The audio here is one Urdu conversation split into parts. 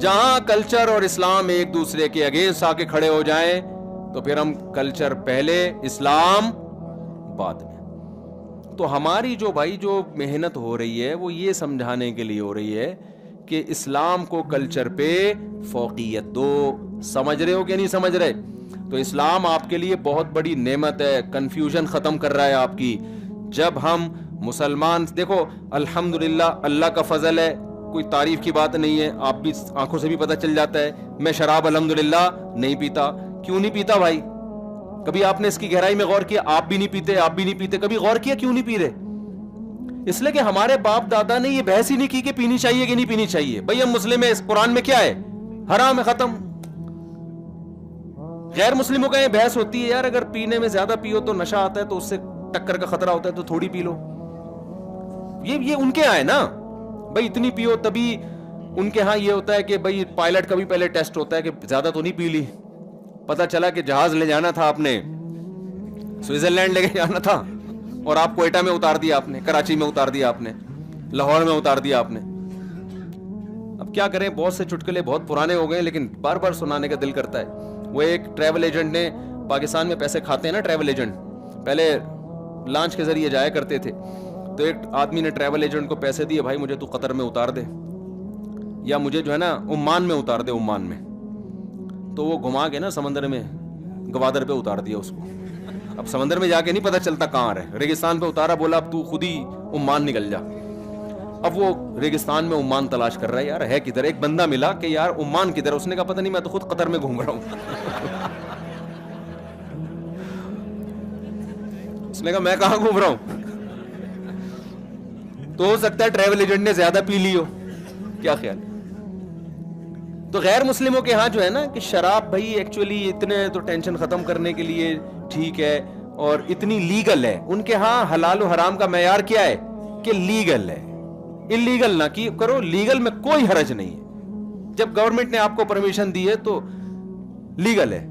جہاں کلچر اور اسلام ایک دوسرے کے اگینسٹ آ کے کھڑے ہو جائیں تو پھر ہم کلچر پہلے اسلام بعد میں. تو ہماری جو بھائی جو محنت ہو رہی ہے وہ یہ سمجھانے کے لیے ہو رہی ہے کہ اسلام کو کلچر پہ فوقیت دو. سمجھ رہے ہو کہ نہیں سمجھ رہے؟ تو اسلام آپ کے لیے بہت بڑی نعمت ہے, کنفیوژن ختم کر رہا ہے آپ کی. جب ہم مسلمان, دیکھو الحمدللہ اللہ کا فضل ہے, کوئی تعریف کی بات نہیں ہے, آپ بھی آنکھوں سے بھی پتہ چل جاتا ہے. میں شراب الحمدللہ نہیں پیتا. کیوں نہیں پیتا بھائی؟ کبھی آپ نے اس کی گہرائی میں غور کیا؟ آپ بھی نہیں پیتے, آپ بھی نہیں پیتے, کبھی غور کیا کیوں نہیں پی رہے؟ اس لیے کہ ہمارے باپ دادا نے یہ بحث ہی نہیں کی کہ پینی چاہیے کہ نہیں پینی چاہیے. بھائی ہم مسلم ہیں, اس قرآن میں کیا ہے؟ حرام ہے, ختم. غیر مسلموں کا یہ بحث ہوتی ہے, یار اگر پینے میں زیادہ پیو تو نشہ آتا ہے تو اس سے ٹکر کا خطرہ ہوتا ہے تو تھوڑی پی لو. یہ ان کے آئے نا بھائی, اتنی پیو تبھی. ان کے ہاں یہ ہوتا ہے کہ بھائی پائلٹ کا بھی پہلے ٹیسٹ ہوتا ہے کہ زیادہ تو نہیں پی لی. پتا چلا کہ جہاز لے جانا تھا آپ نے, سوئٹزرلینڈ لے کے جانا تھا, اور آپ کوئٹہ میں اتار دیا آپ نے, کراچی میں اتار دیا آپ نے, لاہور میں اتار دیا آپ نے. اب کیا کریں, بہت سے چٹکلے بہت پرانے ہو گئے لیکن بار بار سنانے کا دل کرتا ہے. وہ ایک ٹریول ایجنٹ نے, پاکستان میں پیسے کھاتے ہیں نا ٹریول ایجنٹ, پہلے لانچ کے ذریعے جایا کرتے تھے, تو ایک آدمی نے ٹریول ایجنٹ کو پیسے دیے, بھائی مجھے تو قطر میں اتار دے, یا مجھے جو ہے نا عمان میں اتار دے, عمان میں. تو وہ گھما کے نا سمندر میں گوادر پہ اتار دیا اس کو. اب سمندر میں جا کے نہیں پتا چلتا کہاں رہے, ریگستان پہ اتارا, بولا اب تو خود ہی عمان نکل جا. اب وہ ریگستان میں عمان تلاش کر رہا ہے, یار ہے کدھر. ایک بندہ ملا کہ یار عمان کدھر, اس نے کہا پتہ نہیں, میں تو خود قطر میں گھوم رہا ہوں. اس نے کہا میں کہاں گھوم رہا ہوں. تو ہو سکتا ہے ٹریول ایجنٹ نے زیادہ پی لی ہو, کیا خیال. تو غیر مسلموں کے ہاں جو ہے نا کہ شراب بھائی ایکچولی اتنے تو ٹینشن ختم کرنے کے لیے ٹھیک ہے اور اتنی لیگل ہے. ان کے ہاں حلال و حرام کا معیار کیا ہے کہ لیگل ہے, انلیگل نہ کی کرو, لیگل میں کوئی حرج نہیں ہے. جب گورنمنٹ نے آپ کو پرمیشن دی ہے تو لیگل ہے.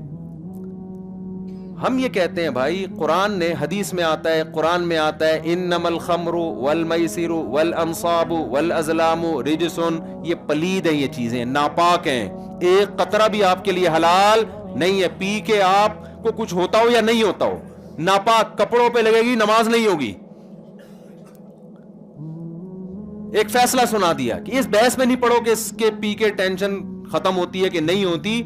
ہم یہ کہتے ہیں بھائی, قرآن نے, حدیث میں آتا ہے, قرآن میں آتا ہے, انما الخمر والمیسر والانصاب والازلام رجس, یہ پلید ہیں, یہ چیزیں ناپاک ہیں, ایک قطرہ بھی آپ کے لیے حلال نہیں ہے. پی کے آپ کو کچھ ہوتا ہو یا نہیں ہوتا ہو, ناپاک, کپڑوں پہ لگے گی, نماز نہیں ہوگی. ایک فیصلہ سنا دیا کہ اس بحث میں نہیں پڑھو کہ اس کے پی کے ٹینشن ختم ہوتی ہے کہ نہیں ہوتی.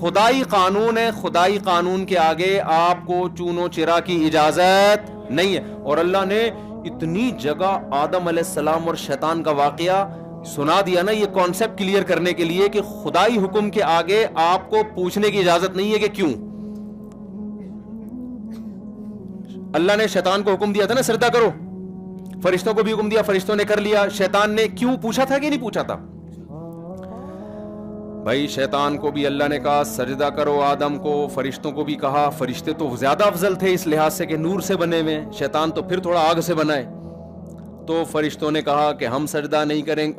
خدائی قانون ہے, خدائی قانون کے آگے آپ کو چونو چرا کی اجازت نہیں ہے. اور اللہ نے اتنی جگہ آدم علیہ السلام اور شیطان کا واقعہ سنا دیا نا, یہ کانسیپٹ کلیئر کرنے کے لیے کہ خدائی حکم کے آگے آپ کو پوچھنے کی اجازت نہیں ہے کہ کیوں. اللہ نے شیطان کو حکم دیا تھا نا سجدہ کرو, فرشتوں کو بھی حکم دیا, فرشتوں نے کر لیا. شیطان نے کیوں پوچھا تھا کہ نہیں پوچھا تھا؟ بھائی شیطان کو بھی اللہ نے کہا سجدہ کرو آدم کو, فرشتوں کو بھی کہا. فرشتے تو زیادہ افضل تھے اس لحاظ سے کہ نور سے بنے ہوئے, شیطان تو پھر تھوڑا آگ سے بنا ہے. تو فرشتوں نے کہا کہ ہم سجدہ نہیں کریں,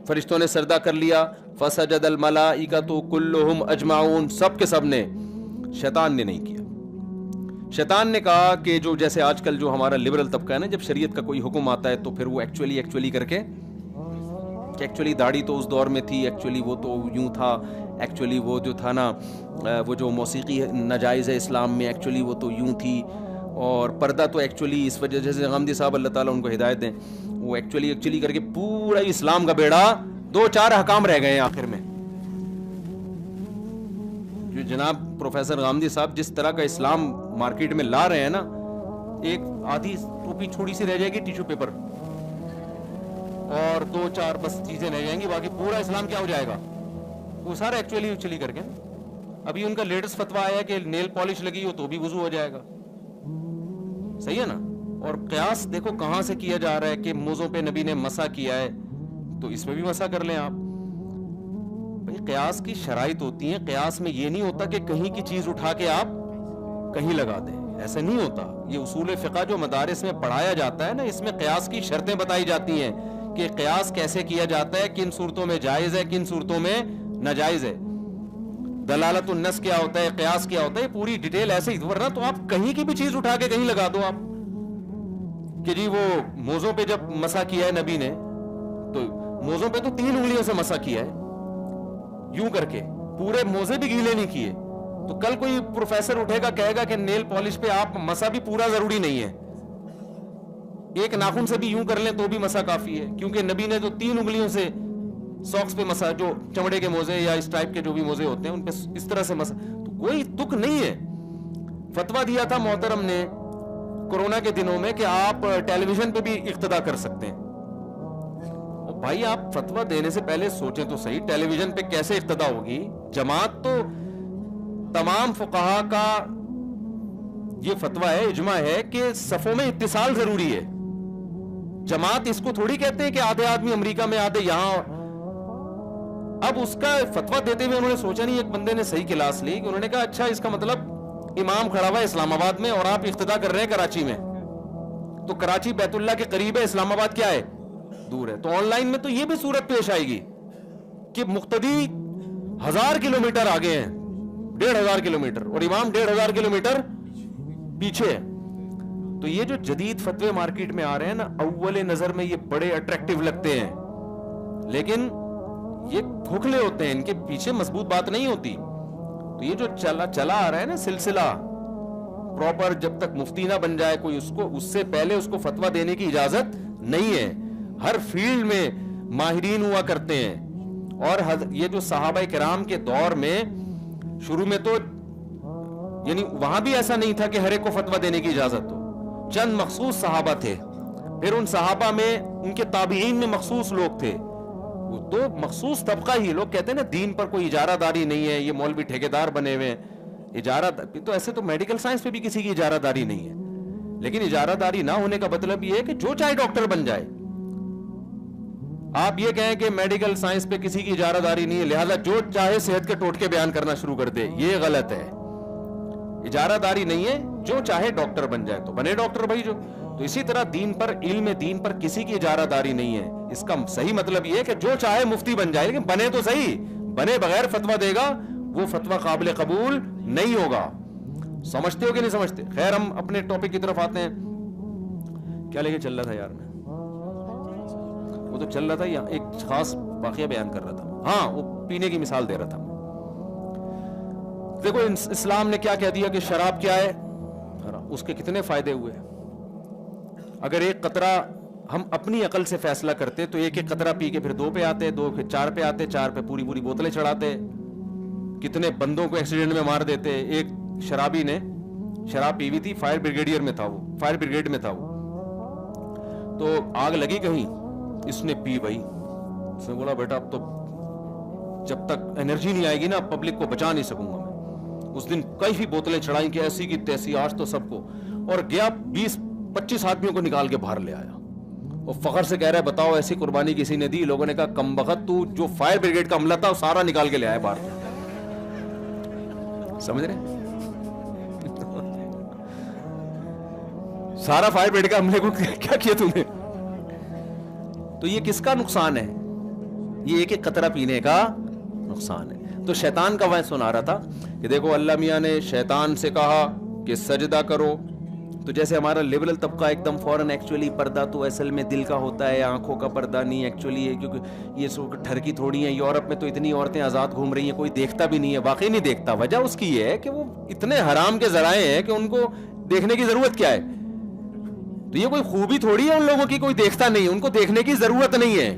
فرشتوں نے سجدہ کر لیا. فسجد الملائکۃ کلہم اجمعون, سب کے سب نے. شیطان نے نہیں کیا. شیطان نے کہا کہ جو جیسے آج کل جو ہمارا لبرل طبقہ ہے نا, جب شریعت کا کوئی حکم آتا ہے تو پھر وہ ایکچولی کر کے کہ ایکچولی داڑھی تو اس دور میں تھی, ایکچولی وہ تو یوں تھا, ایکچولی وہ جو تھا نا وہ جو موسیقی ناجائز ہے اسلام میں, ایکچولی وہ تو یوں تھی, اور پردہ تو ایکچولی اس وجہ سے غامدی صاحب اللہ تعالیٰ ان کو ہدایت دیں, وہ ایکچولی کر کے پورا اسلام کا بیڑا 2-4 حکام رہ گئے ہیں آخر میں. جو جناب پروفیسر غامدی صاحب جس طرح کا اسلام مارکیٹ میں لا رہے ہیں نا, ایک آدھی ٹوپی چھوڑی سی رہ جائے گی ٹیشو پیپر, اور 2-4 بس چیزیں رہ جائیں گی, باقی پورا اسلام کیا ہو جائے گا, وہ سارا ایکچولی کر کے. ابھی ان کا لیٹسٹ فتویٰ آیا کہ نیل پالش لگی ہو تو بھی وضو ہو جائے گا, صحیح ہے نا. اور قیاس دیکھو کہاں سے کیا جا رہا ہے کہ موزوں پہ نبی نے مسح کیا ہے تو اس میں بھی مسح کر لیں آپ. بھائی قیاس کی شرائط ہوتی ہیں, قیاس میں یہ نہیں ہوتا کہ کہیں کی چیز اٹھا کے آپ کہیں لگا دیں, ایسا نہیں ہوتا. یہ اصول فقہ جو مدارس میں پڑھایا جاتا ہے نا, اس میں قیاس کی شرطیں بتائی جاتی ہیں کہ قیاس کیسے کیا جاتا ہے, کن صورتوں میں جائز ہے, کن صورتوں میں ناجائز ہے. دلالت النص کیا ہوتا ہے, قیاس کیا ہوتا ہے, پوری ڈیٹیل ایسے ہی. ورنہ تو آپ کہیں کی بھی چیز اٹھا کے کہیں لگا دو آپ کہ جی وہ موزوں پہ جب مسح کیا ہے نبی نے, تو موزوں پہ تو 3 انگلیوں سے مسا کیا ہے, یوں کر کے, پورے موزے بھی گیلے نہیں کیے. تو کل کوئی پروفیسر اٹھے گا کہے گا کہ نیل پالش پہ آپ مسا بھی پورا ضروری نہیں ہے, ایک ناخن سے بھی یوں کر لیں تو بھی مسا کافی ہے, کیونکہ نبی نے تو 3 انگلیوں سے ساکس پہ مسا, جو چمڑے کے موزے یا اس ٹائپ کے جو بھی موزے ہوتے ہیں ان پہ اس طرح سے مسا. تو کوئی تک نہیں ہے. فتویٰ دیا تھا محترم نے کورونا کے دنوں میں کہ آپ ٹیلی ویژن پہ بھی اقتدا کر سکتے ہیں. بھائی آپ فتویٰ دینے سے پہلے سوچیں تو صحیح, ٹیلی ویژن پہ کیسے اقتدا ہوگی؟ جماعت تو تمام فقہا کا یہ فتویٰ ہے, اجماع ہے کہ صفوں میں اتصال ضروری ہے. جماعت اس کو تھوڑی کہتے ہیں کہ آدھے آدمی امریکہ میں آدھے یہاں. اب اس کا فتویٰ دیتے ہوئے انہوں نے سوچا نہیں, ایک بندے نے صحیح کلاس لی کہ انہوں نے کہا اچھا اس کا مطلب امام کھڑا ہوا ہے اسلام آباد میں اور آپ اقتدا کر رہے ہیں کراچی میں, تو کراچی بیت اللہ کے قریب ہے, اسلام آباد کیا ہے دور ہے. تو آن لائن میں تو یہ بھی صورت پیش آئے گی کہ مقتدی 1000 کلومیٹر آگے ہیں, 1500 کلومیٹر, اور امام 1500 کلومیٹر پیچھے ہے. تو یہ جو جدید فتوے مارکیٹ میں آ رہے ہیں نا, اول نظر میں یہ بڑے اٹریکٹیو لگتے ہیں, لیکن یہ کھوکھلے ہوتے ہیں, ان کے پیچھے مضبوط بات نہیں ہوتی. تو یہ جو چلا آ رہا ہے نا سلسلہ پراپر, جب تک مفتی نہ بن جائے کوئی اس سے پہلے اس کو فتویٰ دینے کی اجازت نہیں ہے. ہر فیلڈ میں ماہرین ہوا کرتے ہیں, اور یہ جو صحابہ کرام کے دور میں شروع میں تو یعنی وہاں بھی ایسا نہیں تھا کہ ہر ایک کو فتویٰ دینے کی اجازت ہو. چند مخصوص صحابہ تھے, پھر ان صحابہ میں ان کے تابعین میں مخصوص لوگ تھے, تو مخصوص طبقہ ہی. لوگ کہتے ہیں نا دین پر کوئی اجارہ داری نہیں ہے, یہ مولوی ٹھیکیدار بنے ہوئے ہیں. اجارہ تو ایسے تو میڈیکل سائنس پہ بھی کسی کی اجارہ داری نہیں ہے, لیکن اجارہ داری نہ ہونے کا مطلب یہ ہے کہ جو چاہے ڈاکٹر بن جائے. آپ یہ کہیں کہ میڈیکل سائنس پہ کسی کی اجارہ داری نہیں ہے لہذا جو چاہے صحت کے ٹوٹکے بیان کرنا شروع کر دے, یہ غلط ہے. اجارہ داری نہیں ہے, جو چاہے ڈاکٹر بن جائے تو بنے ڈاکٹر بھائی جو. تو اسی طرح دین پر, علم دین پر کسی کی اجارہ داری نہیں ہے. اس کا صحیح مطلب یہ ہے کہ جو چاہے مفتی بن جائے, لیکن بنے تو صحیح, بنے بغیر فتویٰ دے گا وہ فتویٰ قابل قبول نہیں ہوگا. سمجھتے ہو کہ نہیں سمجھتے؟ خیر ہم اپنے ٹاپک کی طرف آتے ہیں. کیا لے کے چل رہا تھا یار میں, وہ تو چل رہا تھا, ایک خاص واقعہ بیان کر رہا تھا. ہاں وہ پینے کی مثال دے رہا تھا. دیکھو اسلام نے کیا کہہ دیا کہ شراب کیا ہے, اس کے کتنے فائدے ہوئے. اگر ایک قطرہ ہم اپنی عقل سے فیصلہ کرتے تو ایک ایک قطرہ پی کے پھر 2 پہ آتے, 2 پھر 4 پہ آتے, 4 پہ پوری بوتلیں چڑھاتے, کتنے بندوں کو ایکسیڈنٹ میں مار دیتے. ایک شرابی نے شراب پی ہوئی تھی, فائر بریگیڈ میں تھا وہ, تو آگ لگی کہیں, اس نے پی بھائی. اس نے بولا بیٹا اب تو جب تک انرجی نہیں آئے گی نا پبلک کو بچا نہیں سکوں گا میں. اس دن کئی بوتلیں چڑھائیں کہ ایسی کی تیسی, آج تو سب کو, اور گیا 20-25 آدمیوں کو نکال کے باہر لے آیا, اور فخر سے کہہ رہا ہے بتاؤ ایسی قربانی کسی نے دی. لوگوں نے کہا کم بخت, تو جو فائر بریگیڈ کا عملہ تھا وہ سارا نکال کے لے آیا باہر. سمجھ رہے سارا فائر بریگیڈ کا عملے کو کیا کیا تم نے. تو یہ کس کا نقصان ہے؟ یہ ایک قطرہ پینے کا نقصان ہے. تو شیطان کا وعظ سنا رہا تھا کہ دیکھو اللہ میاں نے شیطان سے کہا کہ سجدہ کرو, تو جیسے ہمارا لیبرل طبقہ ایک دم فوراً ایکچولی پردہ تو اصل میں دل کا ہوتا ہے, آنکھوں کا پردہ نہیں ایکچولی ہے, کیونکہ یہ سو ٹھرکی تھوڑی ہیں. یورپ میں تو اتنی عورتیں آزاد گھوم رہی ہیں, کوئی دیکھتا بھی نہیں ہے. واقعی نہیں دیکھتا. وجہ اس کی یہ ہے کہ وہ اتنے حرام کے ذرائع ہیں کہ ان کو دیکھنے کی ضرورت کیا ہے. تو یہ کوئی خوبی تھوڑی ہے ان لوگوں کی, کوئی دیکھتا نہیں, ان کو دیکھنے کی ضرورت نہیں ہے.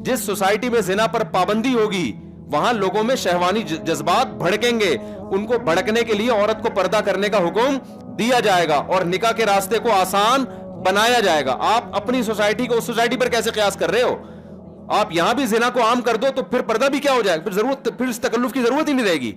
جس سوسائٹی میں زنا پر پابندی ہوگی وہاں لوگوں میں شہوانی جذبات بھڑکیں گے. ان کو بھڑکنے کے لیے عورت کو پردہ کرنے کا حکم دیا جائے گا اور نکاح کے راستے کو آسان بنایا جائے گا. آپ اپنی سوسائٹی کو اس سوسائٹی پر کیسے قیاس کر رہے ہو؟ آپ یہاں بھی زنا کو عام کر دو تو پھر پردہ بھی کیا ہو جائے گا, پھر اس تکلف کی ضرورت ہی نہیں رہے گی.